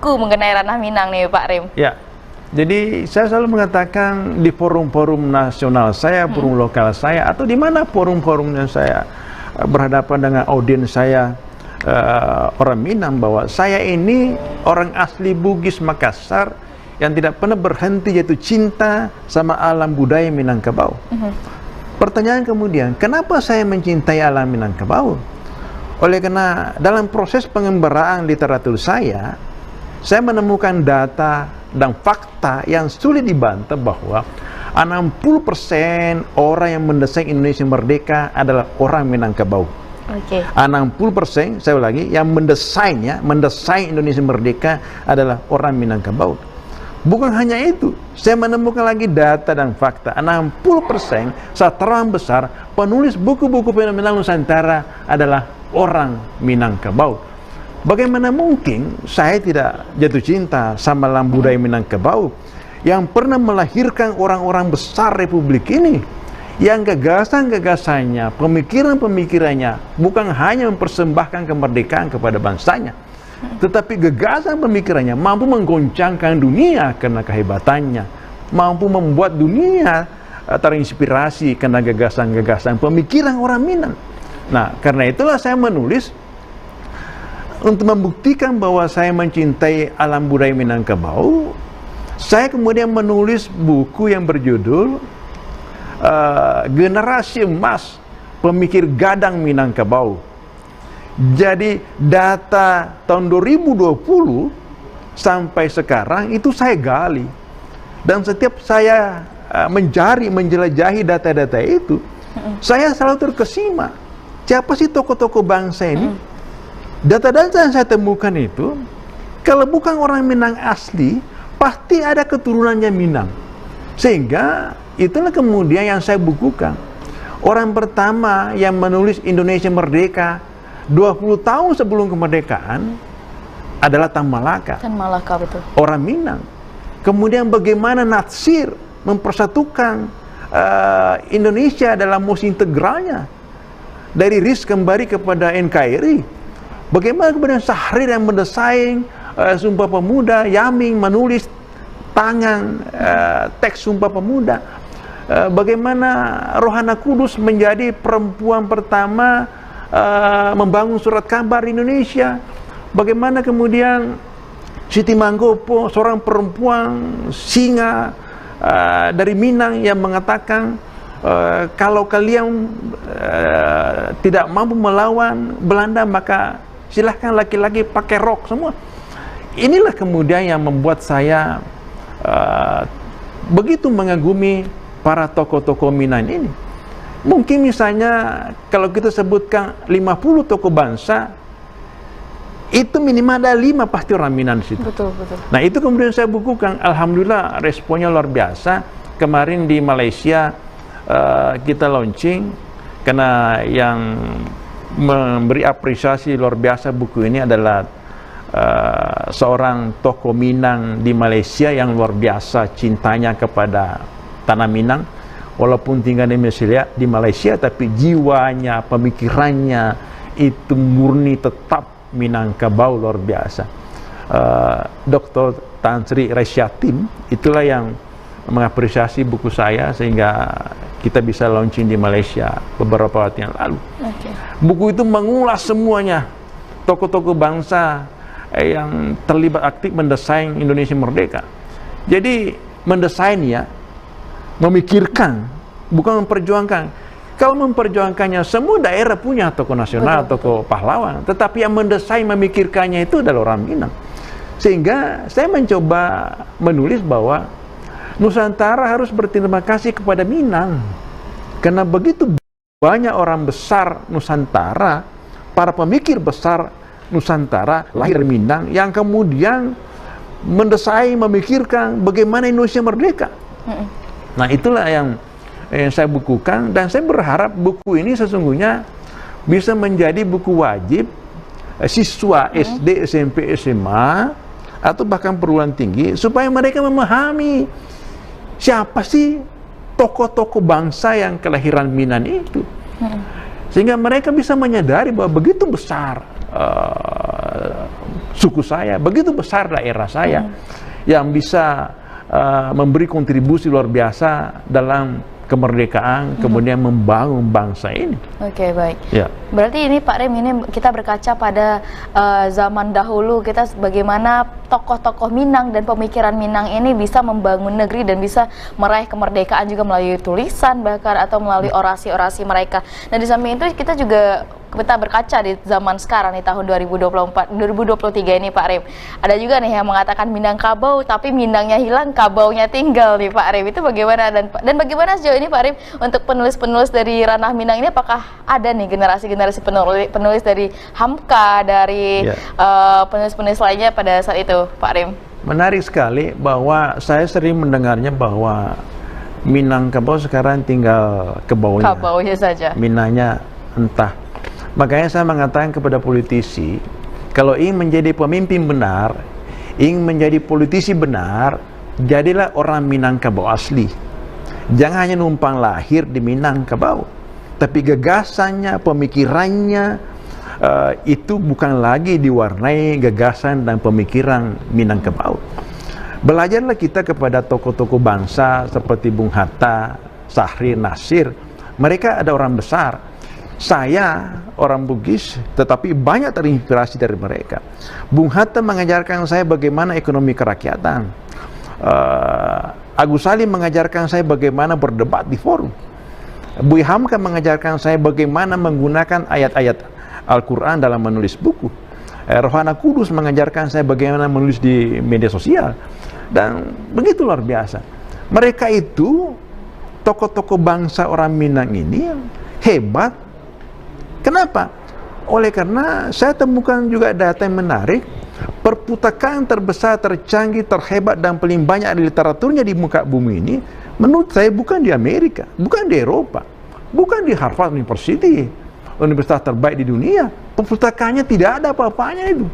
mengenai ranah Minang nih Pak Rim. Ya, jadi saya selalu mengatakan di forum-forum nasional saya, forum lokal saya, atau di mana forum-forumnya saya berhadapan dengan audiens saya orang Minang, bahwa saya ini orang asli Bugis Makassar yang tidak pernah berhenti jatuh cinta sama alam budaya Minangkabau. Pertanyaan kemudian, kenapa saya mencintai alam Minangkabau? Oleh karena dalam proses pengembaraan literatur saya menemukan data dan fakta yang sulit dibantah bahwa 60% orang yang mendesain Indonesia merdeka adalah orang Minangkabau. 60%, saya ulangi, yang mendesain Indonesia merdeka adalah orang Minangkabau. Bukan hanya itu, saya menemukan lagi data dan fakta. 60% sastrawan besar, penulis buku-buku fenomenal Nusantara adalah orang Minangkabau. Bagaimana mungkin saya tidak jatuh cinta sama alam budaya Minangkabau yang pernah melahirkan orang-orang besar Republik ini, yang gagasan-gagasannya, pemikiran-pemikirannya bukan hanya mempersembahkan kemerdekaan kepada bangsanya, tetapi gagasan pemikirannya mampu menggoncangkan dunia karena kehebatannya, mampu membuat dunia terinspirasi karena gagasan-gagasan pemikiran orang Minang. Nah, karena itulah saya menulis untuk membuktikan bahwa saya mencintai alam budaya Minangkabau. Saya kemudian menulis buku yang berjudul Generasi Emas Pemikir Gadang Minangkabau. Jadi data tahun 2020 sampai sekarang itu saya gali, dan setiap saya menjelajahi data-data itu, saya selalu terkesima, siapa sih tokoh-tokoh bangsa ini? Data-data yang saya temukan itu, kalau bukan orang Minang asli, pasti ada keturunannya Minang. Sehingga itulah kemudian yang saya bukukan. Orang pertama yang menulis Indonesia Merdeka 20 tahun sebelum kemerdekaan adalah Tan Malaka. Tan Malaka, betul. Orang Minang. Kemudian bagaimana Natsir mempersatukan Indonesia dalam musim integralnya dari RIS kembali kepada NKRI. Bagaimana kemudian Syahrir yang mendesain Sumpah Pemuda, Yaming menulis tangan teks Sumpah Pemuda. Bagaimana Rohana Kudus menjadi perempuan pertama membangun surat kabar Indonesia. Bagaimana kemudian Siti Manggopo, seorang perempuan singa dari Minang, yang mengatakan kalau kalian tidak mampu melawan Belanda, maka silahkan laki-laki pakai rok semua. Inilah kemudian yang membuat saya begitu mengagumi para tokoh-tokoh Minang ini. Mungkin misalnya kalau kita sebutkan 50 tokoh bangsa, itu minimal ada 5 pasti orang Minang di situ. Betul. Nah, itu kemudian saya bukukan. Alhamdulillah responnya luar biasa. Kemarin di Malaysia kita launching, karena yang memberi apresiasi luar biasa buku ini adalah seorang tokoh Minang di Malaysia yang luar biasa cintanya kepada tanah Minang. Walaupun tinggal di Malaysia, tapi jiwanya, pemikirannya itu murni tetap Minangkabau, luar biasa. Dr. Tan Sri Resyatim itulah yang mengapresiasi buku saya sehingga kita bisa launching di Malaysia beberapa waktu yang lalu. Buku itu mengulas semuanya tokoh-tokoh bangsa yang terlibat aktif mendesain Indonesia merdeka. Jadi mendesain ya, memikirkan, bukan memperjuangkan. Kalau memperjuangkannya, semua daerah punya tokoh nasional, tokoh pahlawan, tetapi yang mendesain, memikirkannya itu adalah orang Minang. Sehingga saya mencoba menulis bahwa Nusantara harus berterima kasih kepada Minang, karena begitu banyak orang besar Nusantara, para pemikir besar Nusantara lahir Minang, yang kemudian mendesain, memikirkan bagaimana Indonesia merdeka. Nah, itulah yang saya bukukan, dan saya berharap buku ini sesungguhnya bisa menjadi buku wajib siswa SD, SMP, SMA, atau bahkan perguruan tinggi, supaya mereka memahami siapa sih tokoh-tokoh bangsa yang kelahiran Minang itu. Sehingga mereka bisa menyadari bahwa begitu besar suku saya, begitu besar daerah saya yang bisa memberi kontribusi luar biasa dalam kemerdekaan, kemudian membangun bangsa ini. Oke, baik. Ya. Berarti ini Pak Rem, ini kita berkaca pada zaman dahulu, kita bagaimana tokoh-tokoh Minang dan pemikiran Minang ini bisa membangun negeri dan bisa meraih kemerdekaan juga melalui tulisan bahkan atau melalui orasi-orasi mereka. Dan di samping itu kita juga berkaca di zaman sekarang di tahun 2023 ini Pak Rem. Ada juga nih yang mengatakan Minangkabau, tapi Minangnya hilang, kabaunya tinggal nih Pak Rem. Itu bagaimana dan bagaimana sejauh ini Pak Rem untuk penulis-penulis dari ranah Minang ini, apakah ada nih generasi penulis dari Hamka, dari penulis-penulis lainnya pada saat itu Pak Rem? Menarik sekali bahwa saya sering mendengarnya bahwa Minangkabau sekarang tinggal kebaunya. Kabaunya saja. Minangnya entah. Makanya saya mengatakan kepada politisi, kalau ingin menjadi pemimpin benar, ingin menjadi politisi benar, jadilah orang Minangkabau asli. Jangan hanya numpang lahir di Minangkabau, tapi gagasannya, pemikirannya itu bukan lagi diwarnai gagasan dan pemikiran Minangkabau. Belajarlah kita kepada tokoh-tokoh bangsa seperti Bung Hatta, Sahrir, Nasir. Mereka ada orang besar. Saya orang Bugis, tetapi banyak terinspirasi dari mereka. Bung Hatta mengajarkan saya bagaimana ekonomi kerakyatan. Agus Salim mengajarkan saya bagaimana berdebat di forum. Buya Hamka mengajarkan saya bagaimana menggunakan ayat-ayat Al-Quran dalam menulis buku. Rohana Kudus mengajarkan saya bagaimana menulis di media sosial. Dan begitu luar biasa. Mereka itu, tokoh-tokoh bangsa orang Minang ini hebat. Kenapa? Oleh karena saya temukan juga data yang menarik, perpustakaan terbesar, tercanggih, terhebat dan paling banyak di literaturnya di muka bumi ini, menurut saya bukan di Amerika, bukan di Eropa, bukan di Harvard University, universitas terbaik di dunia. Perpustakaannya tidak ada apa-apanya itu.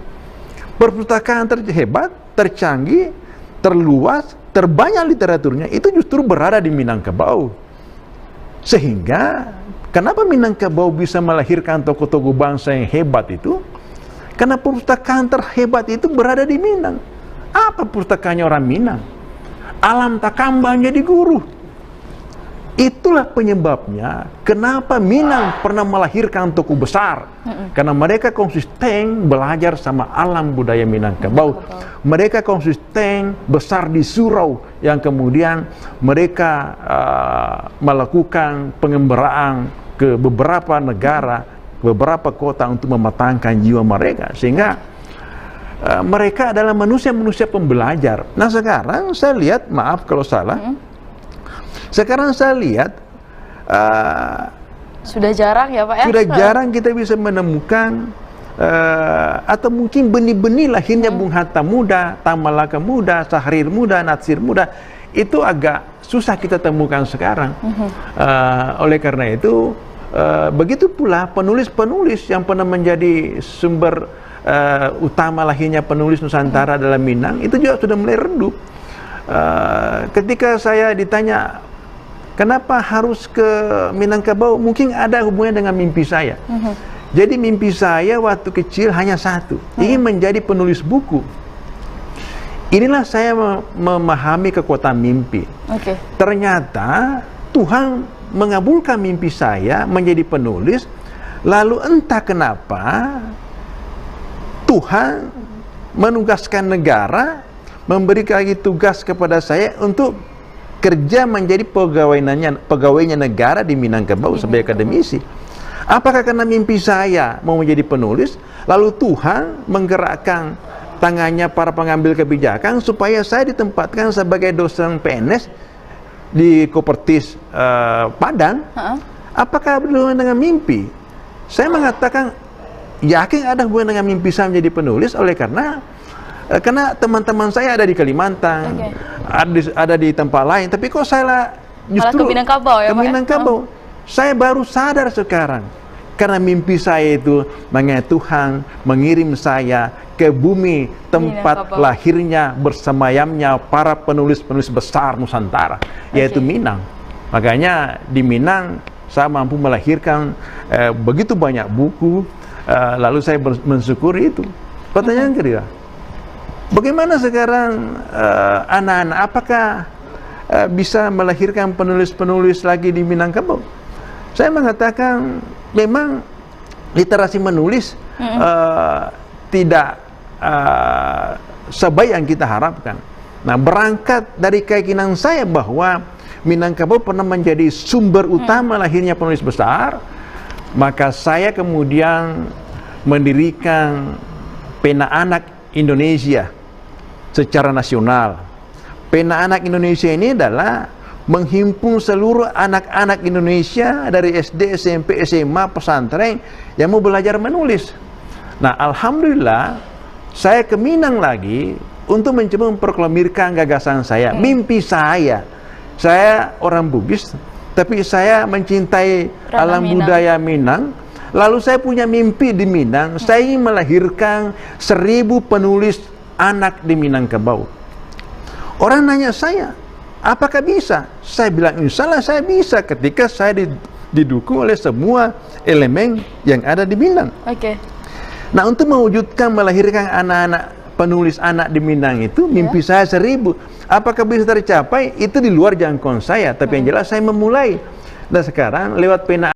Perpustakaan terhebat, tercanggih, terluas, terbanyak literaturnya itu justru berada di Minangkabau. Sehingga kenapa Minangkabau bisa melahirkan tokoh-tokoh bangsa yang hebat itu? Karena perpustakaan terhebat itu berada di Minang. Apa pustakaannya orang Minang? Alam Takamba jadi guru. Itulah penyebabnya kenapa Minang pernah melahirkan tokoh besar. Karena mereka konsisten belajar sama alam budaya Minangkabau. Mereka konsisten besar di surau yang kemudian mereka melakukan pengembaraan ke beberapa negara, beberapa kota untuk mematangkan jiwa mereka. Sehingga mereka adalah manusia-manusia pembelajar. Nah sekarang saya lihat, maaf kalau salah, sekarang saya lihat sudah jarang ya Pak ya? Sudah jarang kita bisa menemukan atau mungkin benih-benih lahirnya Bung Hatta muda, Tamalaka muda, Sahrir muda, Natsir muda, itu agak susah kita temukan sekarang. Oleh karena itu begitu pula penulis-penulis yang pernah menjadi sumber utama lahirnya penulis Nusantara dalam Minang itu juga sudah mulai redup. Ketika saya ditanya kenapa harus ke Minangkabau, mungkin ada hubungannya dengan mimpi saya. Jadi mimpi saya waktu kecil hanya satu, ingin menjadi penulis buku. Inilah saya memahami kekuatan mimpi. Ternyata Tuhan mengabulkan mimpi saya menjadi penulis, lalu entah kenapa Tuhan menugaskan negara, memberi lagi tugas kepada saya untuk kerja menjadi pegawainya negara di Minangkabau sebagai akademisi. Apakah karena mimpi saya mau menjadi penulis, lalu Tuhan menggerakkan tangannya para pengambil kebijakan supaya saya ditempatkan sebagai dosen PNS di Kopertis Padang? Apakah berhubungan dengan mimpi? Saya mengatakan yakin ada hubungan dengan mimpi saya menjadi penulis, oleh karena teman-teman saya ada di Kalimantan, ada di tempat lain, tapi kok saya justru ke Minangkabau ya, ke Minangkabau. Saya baru sadar sekarang, karena mimpi saya itu mengenai Tuhan mengirim saya ke bumi tempat lahirnya bersemayamnya para penulis-penulis besar Nusantara, yaitu Minang. Makanya di Minang saya mampu melahirkan begitu banyak buku, lalu saya mensyukuri itu. Pertanyaan kedua, bagaimana sekarang anak-anak, apakah bisa melahirkan penulis-penulis lagi di Minangkabau? Saya mengatakan memang literasi menulis tidak sebaik yang kita harapkan. Nah, berangkat dari keyakinan saya bahwa Minangkabau pernah menjadi sumber utama lahirnya penulis besar, maka saya kemudian mendirikan Pena Anak Indonesia secara nasional. Pena Anak Indonesia ini adalah menghimpun seluruh anak-anak Indonesia dari SD, SMP, SMA, pesantren yang mau belajar menulis. Nah, alhamdulillah saya ke Minang lagi untuk mencoba memproklamirkan gagasan saya, mimpi saya. Saya orang Bugis, tapi saya mencintai alam budaya Minang. Lalu saya punya mimpi di Minang, saya ingin melahirkan 1000 penulis anak di Minangkabau. Orang nanya saya, apakah bisa? Saya bilang, insya Allah saya bisa ketika saya didukung oleh semua elemen yang ada di Minang. Nah, untuk mewujudkan melahirkan anak-anak penulis anak di Minang itu, mimpi saya 1000. Apakah bisa tercapai? Itu di luar jangkauan saya, tapi yang jelas saya memulai. Dan sekarang lewat Pena